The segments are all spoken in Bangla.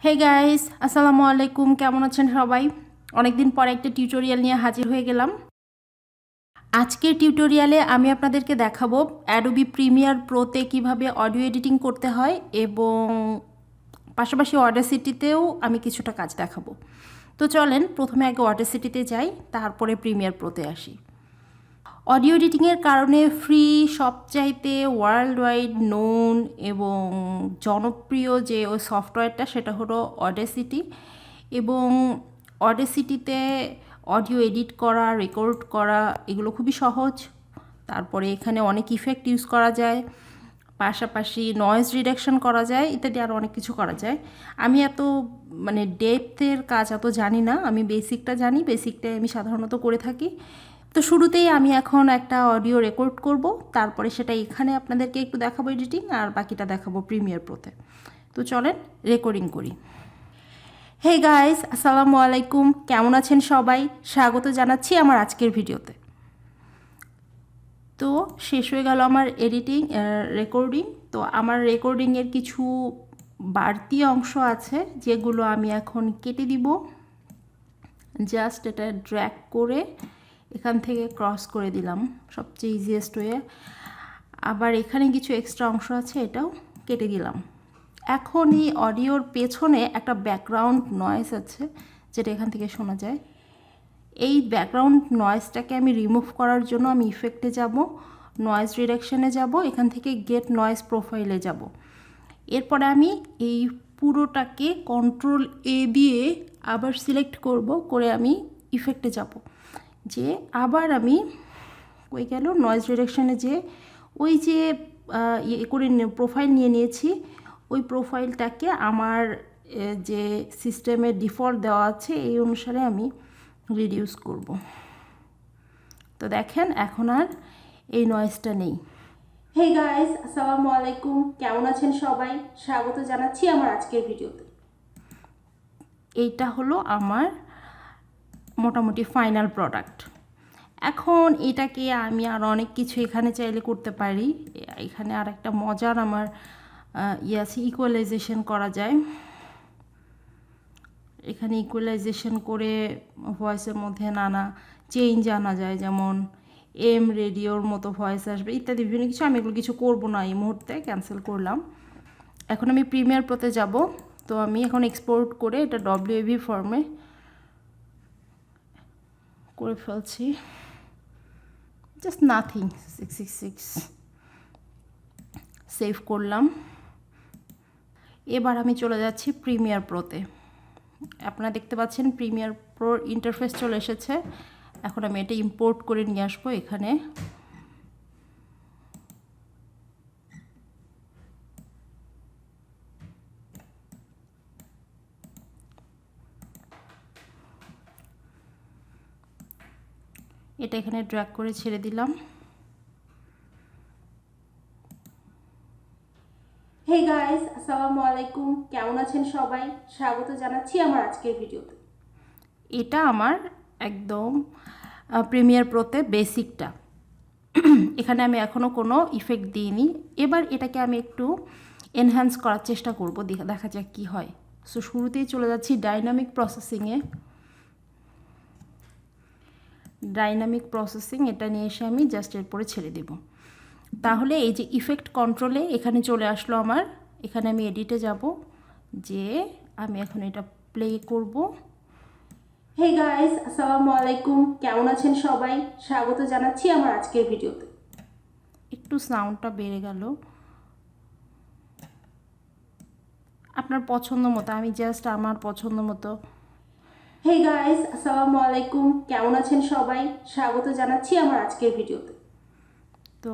হে গাইস, আসসালামু আলাইকুম। কেমন আছেন সবাই? অনেকদিন পরে একটা টিউটোরিয়াল নিয়ে হাজির হয়ে গেলাম। আজকের টিউটোরিয়ালে আমি আপনাদেরকে দেখাবো অ্যাডোবি প্রিমিয়ার প্রোতে কিভাবে অডিও এডিটিং করতে হয় এবং পাশাপাশি অডাসিটিতেও আমি কিছুটা কাজ দেখাবো। তো চলেন প্রথমে আগে অডাসিটিতে যাই, তারপরে প্রিমিয়ার প্রোতে আসি। অডিও এডিটিংয়ের কারণে ফ্রি, সবচাইতে ওয়ার্ল্ড ওয়াইড নোন এবং জনপ্রিয় যে ওই সফটওয়্যারটা সেটা হলো অডাসিটি। এবং অডাসিটিতে অডিও এডিট করা, রেকর্ড করা এগুলো খুবই সহজ। তারপরে এখানে অনেক ইফেক্ট ইউজ করা যায়, পাশাপাশি নয়েজ রিডাকশন করা যায়, ইত্যাদি আরও অনেক কিছু করা যায়। আমি এত ডেপথের কাজ এত জানি না, আমি বেসিকটা জানি, বেসিকটাই আমি সাধারণত করে থাকি। তো শুরুতেই আমি এখন একটা অডিও রেকর্ড করব, তারপরে সেটা এখানে আপনাদেরকে একটু দেখাবো এডিটিং, আর বাকিটা দেখাবো প্রিমিয়ার প্রোতে। তো চলেন রেকর্ডিং করি। হে গাইস, আসসালামু আলাইকুম। কেমন আছেন সবাই? স্বাগত জানাচ্ছি আমার আজকের ভিডিওতে। তো শেষ হয়ে গেল আমার রেকর্ডিং। তো আমার রেকর্ডিংয়ের কিছু বাড়তি অংশ আছে যেগুলো আমি এখন কেটে দিব। জাস্ট এটা ড্র্যাগ করে এখান থেকে ক্রস করে দিলাম, সবচেয়ে ইজিয়েস্ট ওয়ে। আবার এখানে কিছু এক্সট্রা অংশ আছে, এটাও কেটে দিলাম। এখন এই অডিওর পেছনে একটা ব্যাকগ্রাউন্ড নয়েজ আছে যেটা এখান থেকে শোনা যায়। এই ব্যাকগ্রাউন্ড নয়েজটাকে আমি রিমুভ করার জন্য আমি ইফেক্টে যাব, নয়েজ রিডাকশানে যাব, এখান থেকে গেট নয়েজ প্রোফাইলে যাব। এরপরে আমি এই পুরোটাকে কন্ট্রোল এ দিয়ে আবার সিলেক্ট করে আমি ইফেক্টে যাব, যে আবার আমি ওই গেল নয়েজ রিডাকশানে, যে ওই যে করে প্রোফাইল নিয়ে নিয়েছি, ওই প্রোফাইলটাকে আমার যে সিস্টেমে ডিফল্ট দেওয়া আছে এই অনুসারে আমি রিডিউস করব। তো দেখেন এখন আর এই নয়েজটা নেই। হে গাইস, আসসালামু আলাইকুম। কেমন আছেন সবাই? স্বাগত জানাচ্ছি আমার আজকের ভিডিওতে। এইটা হলো আমার মোটামুটি ফাইনাল প্রোডাক্ট। এখন এটাকে আমি আর অনেক কিছু এখানে চাইলে করতে পারি। এখানে আর একটা মজার আমার আছে, ইকুয়ালাইজেশন করা যায়। এখানে ইকুয়ালাইজেশন করে ভয়েসের মধ্যে নানা চেঞ্জ আনা যায়, যেমন এম রেডিওর মতো ভয়েস আসবে ইত্যাদি বিভিন্ন কিছু। আমি এগুলো কিছু করবো না, এই মুহূর্তে ক্যান্সেল করলাম। এখন আমি প্রিমিয়ার প্রোতে যাব। তো আমি এখন এক্সপোর্ট করে এটা ডব্লিউএভি ফর্মে করে ফেলছি। জাস্ট নাথিং, 666 সেভ করলাম। এবার আমি চলে যাচ্ছি প্রিমিয়ার প্রোতে। আপনারা দেখতে পাচ্ছেন প্রিমিয়ার প্রোর ইন্টারফেস চলে এসেছে। এখন আমি এটা ইম্পোর্ট করে নিয়ে আসবো এখানে। এটা এখানে ড্র্যাগ করে ছেড়ে দিলাম। হে গাইস, আসসালামু আলাইকুম। কেমন আছেন সবাই? স্বাগত জানাচ্ছি আমার আজকের ভিডিওতে। এটা আমার একদম প্রিমিয়ার প্রোতে বেসিকটা। এখানে আমি এখনও কোনো ইফেক্ট দিইনি। এবার এটাকে আমি একটু এনহ্যান্স করার চেষ্টা করব, দেখা যাক কী হয়। সো শুরুতেই চলে যাচ্ছি ডাইনামিক প্রসেসিংয়ে। ডাইনামিক প্রসেসিং এটা নিয়ে এসে আমি জাস্ট এরপরে ছেড়ে দেব। তাহলে এই যে ইফেক্ট কন্ট্রোলে এখানে চলে আসলো আমার। এখানে আমি এডিটে যাব, যে আমি এখন এটা প্লে করব। হে গাইস, আসসালামু আলাইকুম। কেমন আছেন সবাই? স্বাগত জানাচ্ছি আমার আজকের ভিডিওতে। একটু সাউন্ডটা বেড়ে গেল, আপনার পছন্দ মতো, আমি জাস্ট আমার পছন্দ মতো। হে গাইস, আসসালামু আলাইকুম। কেমন আছেন সবাই? স্বাগত জানাচ্ছি আমার আজকের ভিডিওতে। তো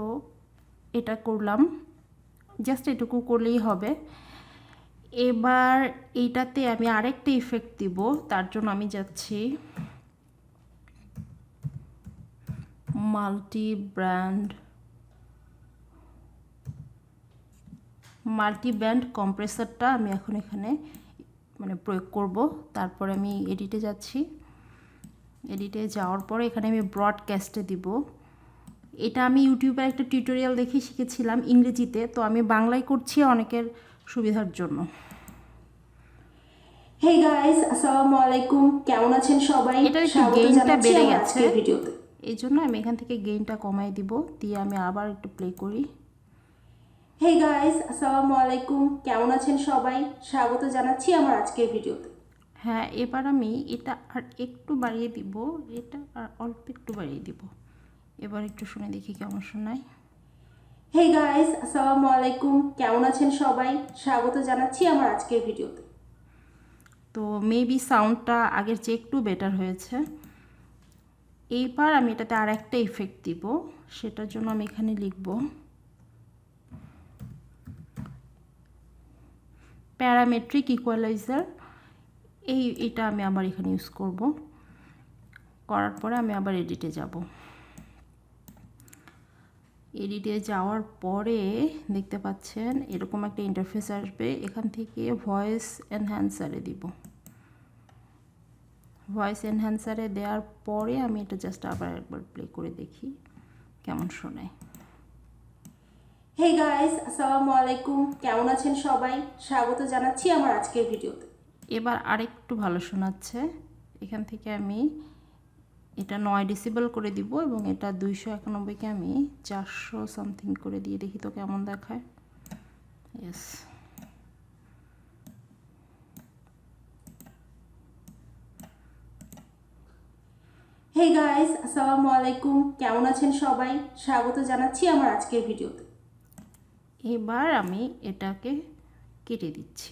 এটা করলাম, জাস্ট এটুকু করলেই হবে। এবার এইটাতে আমি আরেকটা ইফেক্ট দিব, তার জন্য আমি যাচ্ছি মাল্টি ব্যান্ড কম্প্রেসারটা আমি এখন এখানে প্রয়োগ করব। তারপরে আমি এডিটে যাচ্ছি। এডিটে যাওয়ার পরে এখানে আমি ব্রডকাস্টে দিব। এটা আমি ইউটিউবের একটা টিউটোরিয়াল দেখে শিখেছিলাম ইংরেজিতে, তো আমি বাংলায় করছি অনেকের সুবিধার জন্য। হেই গাইস, আসসালামু আলাইকুম। কেমন আছেন সবাই? এটার একটু স্বাগত গেইনটা জানাচ্ছি বেড়ে আমার গেছে, আজকের ভিডিওতে। এই জন্য আমি এখান থেকে গেইনটা কমাই দিব, দিয়ে আমি আবার একটু প্লে করি। হেই গাইস, আসসালামু আলাইকুম। কেমন আছেন সবাই? স্বাগত জানাচ্ছি আমার আজকের ভিডিওতে। হ্যাঁ, এবার আমি এটা আর একটু বাড়িয়ে দিব, এটা আর অল্প একটু বাড়িয়ে দিব। এবার একটু শুনে দেখি কেমন শোনায়। হেই গাইস, আসসালামু আলাইকুম। কেমন আছেন সবাই? স্বাগত জানাচ্ছি আমার আজকের ভিডিওতে। তো মেবি সাউন্ডটা আগের চেয়ে একটু বেটার হয়েছে। এইবার আমি এটাতে আর একটা ইফেক্ট দিব, সেটার জন্য আমি এখানে লিখব প্যারামেট্রিক ইকুয়ালাইজার। এটা আমি আবার এখানে ইউজ করব। করার পরে আমি আবার এডিটে যাব। এডিটে যাওয়ার পরে দেখতে পাচ্ছেন এরকম একটা ইন্টারফেস আসবে। এখান থেকে ভয়েস এনহ্যান্সারে দিব। ভয়েস এনহ্যান্সারে দেওয়ার পরে আমি এটা জাস্ট আবার একবার প্লে করে দেখি কেমন শোনায়। হেই গাইস, আসসালামু আলাইকুম। কেমন আছেন সবাই? স্বাগত জানাচ্ছি আমার আজকের ভিডিওতে। এবার আরেকটু ভালো শোনাচ্ছে। এখান থেকে আমি এটা 9 ডেসিবেল করে দিব এবং এটা 291কে আমি 400 সামথিং করে দিয়ে দেখি তো কেমন দেখায়। ইয়েস, হেই গাইস, আসসালামু আলাইকুম। কেমন আছেন সবাই? স্বাগত জানাচ্ছি আমার আজকের ভিডিওতে। এবার আমি এটাকে কেটে দিচ্ছি।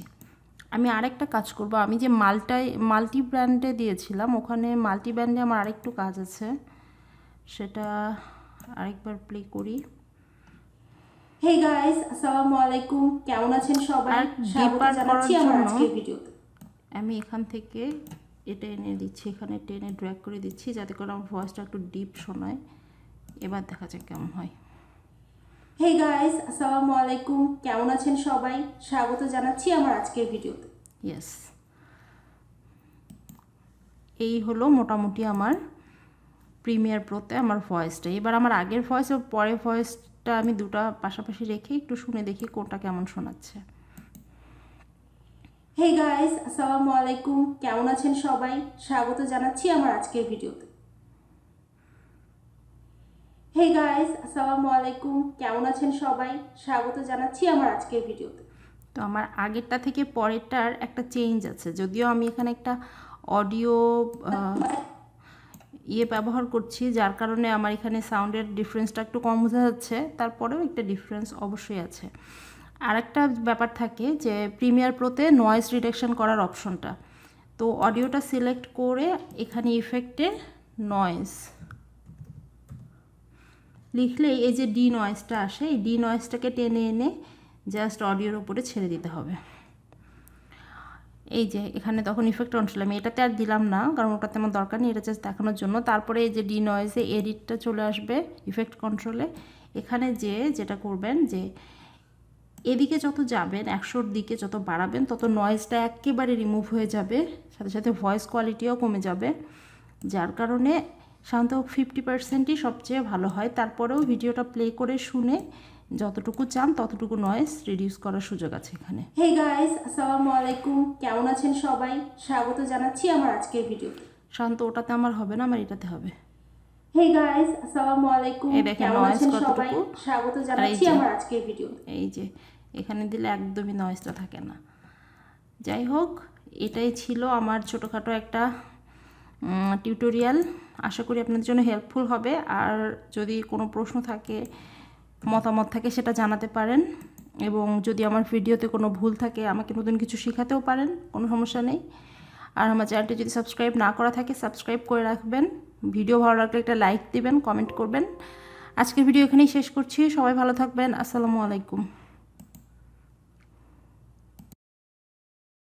আমি আরেকটা কাজ করব, আমি যে মাল্টি ব্র্যান্ডে দিয়েছিলাম ওখানে মাল্টি ব্র্যান্ডে আমার আরেকটু কাজ আছে, সেটা আরেকবার প্লে করি। হেই গাইস, আসসালামু আলাইকুম। কেমন আছেন সবাই? আর স্বাগত ডিপার জানাচ্ছি করার আমার জন্য আজকের ভিডিওতে। আমি এখান থেকে এটা এনে দিচ্ছি, এখানে টেনে ড্র্যাগ করে দিচ্ছি যাতে করে আমার ভয়েসটা একটু ডিপ শোনায়। এবার দেখা যাক কেমন হয়। হেই গাইস, আসসালামু আলাইকুম। কেমন আছেন সবাই? স্বাগত জানাচ্ছি আমার আজকের ভিডিওতে। ইয়েস, এই হলো মোটামুটি আমার প্রিমিয়ার প্রোতে আমার ভয়েসটা। এবার আমার আগের ভয়েস ও পরের ভয়েসটা আমি দুটো পাশাপাশি রেখে একটু শুনে দেখি কোনটা কেমন শোনাচ্ছে। হেই গাইস, আসসালামু আলাইকুম। কেমন আছেন সবাই? স্বাগত জানাচ্ছি আমার আজকের ভিডিওতে। হেই গাইস, আসসালামু আলাইকুম। কেমন আছেন সবাই? স্বাগত জানাচ্ছি আমার আজকের ভিডিওতে। তো আমার আগেরটা থেকে পরেরটার একটা চেঞ্জ আছে, যদিও আমি এখানে একটা অডিও ব্যবহার করছি, যার কারণে আমার এখানে সাউন্ডের ডিফারেন্সটা একটু কম বোঝা যাচ্ছে, তারপরেও একটা ডিফারেন্স অবশ্যই আছে। আর একটা ব্যাপার থাকে যে প্রিমিয়ার প্রোতে নয়েজ রিডাকশন করার অপশনটা, তো অডিওটা সিলেক্ট করে এখানে ইফেক্টে নয়েজ লিখলেই এই যে ডি নয়েজটা আসে, এই ডি নয়েজটাকে টেনে এনে জাস্ট অডিওর উপরে ছেড়ে দিতে হবে। এই যে এখানে তখন ইফেক্ট অন ছিল, আমি এটাতে আর দিলাম না কারণ ওটাতে আমার দরকার নেই, এটা জাস্ট দেখানোর জন্য। তারপরে এই যে ডি নয়েজে এডিটটা চলে আসবে ইফেক্ট কন্ট্রোলে। এখানে যেটা করবেন যে এদিকে যত যাবেন 100-র দিকে যত বাড়াবেন তত নয়েজটা একেবারে রিমুভ হয়ে যাবে, সাথে সাথে ভয়েস কোয়ালিটিও কমে যাবে, যার কারণে সাধারণত 50%ই সবচেয়ে ভালো হয়। তারপরেও ভিডিওটা প্লে করে শুনে যতটুকু চান ততটুকু নয়েজ রিডিউস করার সুযোগ আছে এখানে। হেই গাইস, আসসালামু আলাইকুম। কেমন আছেন সবাই? স্বাগত জানাচ্ছি আমার আজকের ভিডিওতে। শান্ত ওটাতে আমার হবে না, আমার এটাতে হবে। হেই গাইস, আসসালামু আলাইকুম। এই দেখেন কেমন নয়েজ আছেন সবাই? কতটুকু। স্বাগত আর জানাচ্ছি আমার আজকের ভিডিওতে। এই যে এখানে দিলে একদমই নয়েজটা থাকে না। যাই হোক, এটাই ছিল আমার ছোটোখাটো একটা টিউটোরিয়াল। আশা করি আপনাদের জন্য হেল্পফুল হবে। আর যদি কোনো প্রশ্ন থাকে, মতামত থাকে, সেটা জানাতে পারেন। এবং যদি আমার ভিডিওতে কোনো ভুল থাকে আমাকে নতুন কিছু শেখাতেও পারেন, কোনো সমস্যা নেই। আর আমার চ্যানেলটি যদি সাবস্ক্রাইব না করা থাকে সাবস্ক্রাইব করে রাখবেন। ভিডিও ভালো লাগলে একটা লাইক দিবেন, কমেন্ট করবেন। আজকের ভিডিও এখানেই শেষ করছি। সবাই ভালো থাকবেন। আসসালামু আলাইকুম।